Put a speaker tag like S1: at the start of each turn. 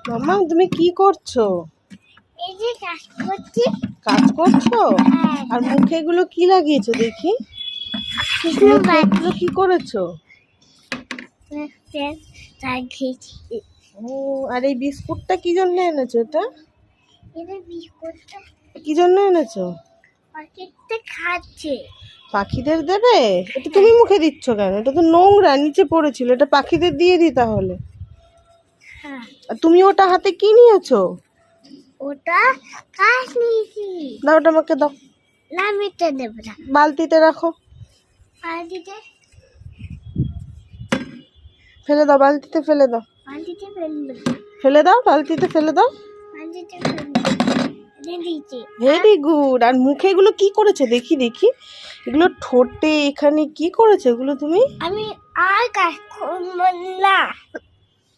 S1: মাম্মা তুমি কি করছো?
S2: এই যে কাজ করছি।
S1: কাজ করছো?
S2: হ্যাঁ।
S1: আর মুখে এগুলো কি লাগিয়েছো দেখি? মুখে এগুলো কি করেছো? ও, আর এই বিস্কুটটা কি জন্য এনেছো? এটা
S2: বিস্কুটটা
S1: কি জন্য এনেছো?
S2: পাখিটা খাচ্ছে।
S1: পাখিদের দেবে? এটা তুমি মুখে দিচ্ছ কেন? এটা তো নোংরা, নিচে পড়েছিল। এটা পাখিদের দিয়ে দি তাহলে।
S2: হ্যাঁ।
S1: আর তুমি ওটা হাতে কি নিয়েছো?
S2: ওটা কাজ নিয়েছি।
S1: দাও, ওটা আমাকে দাও।
S2: না, মিটে দেব না।
S1: বালতিতে রাখো।
S2: বালতিতে
S1: ফেলে দাও, বালতিতে ফেলে দাও।
S2: বালতিতে ফেলবে।
S1: ফেলে দাও, বালতিতে ফেলে দাও।
S2: বালতিতে ফেলবে। দিয়েছি।
S1: Very good. আর মুখে এগুলো কি করেছে দেখি দেখি? এগুলো ঠোঁটে এখানে কি করেছে এগুলো তুমি?
S2: আমি আর কাজ করব না।